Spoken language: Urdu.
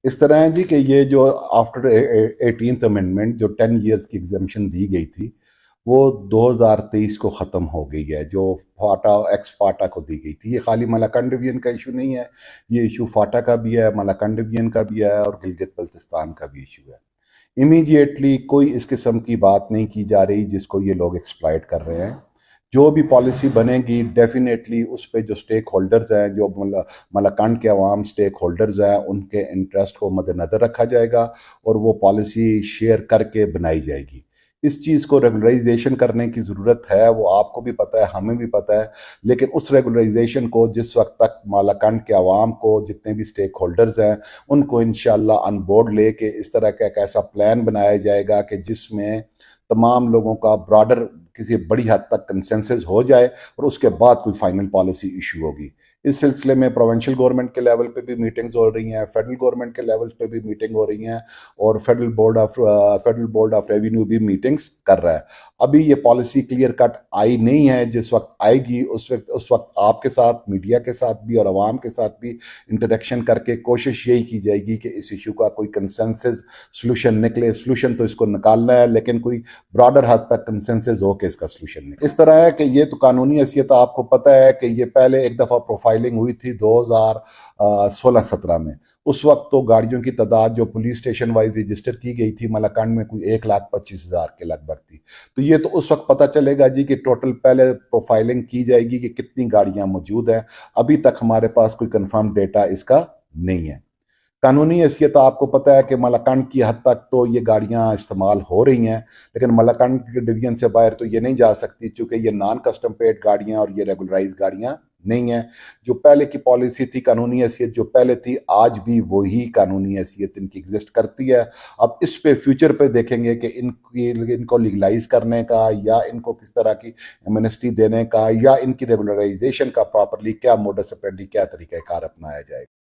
اس طرح ہے جی کہ یہ جو آفٹر 18th امینڈمنٹ جو 10 ایئرس کی ایگزمپشن دی گئی تھی وہ 2023 کو ختم ہو گئی ہے، جو فاٹا ایکس فاٹا کو دی گئی تھی۔ یہ خالی ملاکنڈ ڈویژن کا ایشو نہیں ہے، یہ ایشو فاٹا کا بھی ہے، ملاکنڈ ڈویژن کا بھی ہے، اور گلگت بلتستان کا بھی ایشو ہے۔ امیڈیٹلی کوئی اس قسم کی بات نہیں کی جا رہی جس کو یہ لوگ ایکسپلائٹ کر رہے ہیں۔ جو بھی پالیسی بنے گی ڈیفینیٹلی اس پہ جو سٹیک ہولڈرز ہیں، جو ملاکنڈ کے عوام سٹیک ہولڈرز ہیں، ان کے انٹرسٹ کو مد نظر رکھا جائے گا اور وہ پالیسی شیئر کر کے بنائی جائے گی۔ اس چیز کو ریگولرائزیشن کرنے کی ضرورت ہے، وہ آپ کو بھی پتہ ہے، ہمیں بھی پتہ ہے، لیکن اس ریگولرائزیشن کو جس وقت تک مالاکنڈ کے عوام کو، جتنے بھی سٹیک ہولڈرز ہیں، ان کو انشاءاللہ آن بورڈ لے کے اس طرح کا ایک ایسا پلان بنایا جائے گا کہ جس میں تمام لوگوں کا براڈر کسی بڑی حد تک کنسنسس ہو جائے اور اس کے بعد کوئی فائنل پالیسی ایشو ہوگی۔ اس سلسلے میں پروونشل گورنمنٹ کے لیول پہ بھی میٹنگز ہو رہی ہیں، فیڈرل گورنمنٹ کے لیول پہ بھی میٹنگ ہو رہی ہیں، اور فیڈرل بورڈ آف ریونیو بھی میٹنگز کر رہا ہے۔ ابھی یہ پالیسی کلیئر کٹ آئی نہیں ہے، جس وقت آئے گی اس وقت آپ کے ساتھ، میڈیا کے ساتھ بھی اور عوام کے ساتھ بھی انٹریکشن کر کے کوشش یہی کی جائے گی کہ اس ایشو کا کوئی کنسنسس سلوشن نکلے۔ سلوشن تو اس کو نکالنا ہے، لیکن کوئی براڈر حد تک کنسنسس ہو کہ اس کا سلوشن نکلے۔ اس طرح ہے کہ یہ تو قانونی حیثیت آپ کو پتہ ہے کہ یہ پہلے ایک دفعہ پروفائلنگ ہوئی تھی 2016-17 میں۔ اس وقت تو گاڑیوں کی تعداد جو پولیس اسٹیشن وائز رجسٹر کی گئی تھی ملاکنڈ میں کوئی 1,25,000 کے لگ بھگ تھی۔ تو یہ تو اس وقت پتہ چلے گا جی کہ ٹوٹل پہلے پروفائلنگ کی جائے گی کہ کتنی گاڑیاں موجود ہیں۔ ابھی تک ہمارے پاس کوئی کنفرم ڈیٹا اس کا نہیں ہے۔ قانونی حیثیت آپ کو پتہ ہے کہ ملاکنڈ کی حد تک تو یہ گاڑیاں استعمال ہو رہی ہیں، لیکن ملاکنڈ ڈویژن سے باہر تو یہ نہیں جا سکتی، چونکہ یہ نان کسٹم پیڈ گاڑیاں اور یہ ریگولرائز گاڑیاں نہیں ہیں۔ جو پہلے کی پالیسی تھی، قانونی حیثیت جو پہلے تھی، آج بھی وہی قانونی حیثیت ان کی ایگزسٹ کرتی ہے۔ اب اس پہ فیوچر پہ دیکھیں گے کہ ان کو لیگلائز کرنے کا، یا ان کو کس طرح کی ایمنسٹی دینے کا، یا ان کی ریگولرائزیشن کا پراپرلی کیا موڈس اپرینڈی، کیا طریقہ کار اپنایا جائے گا۔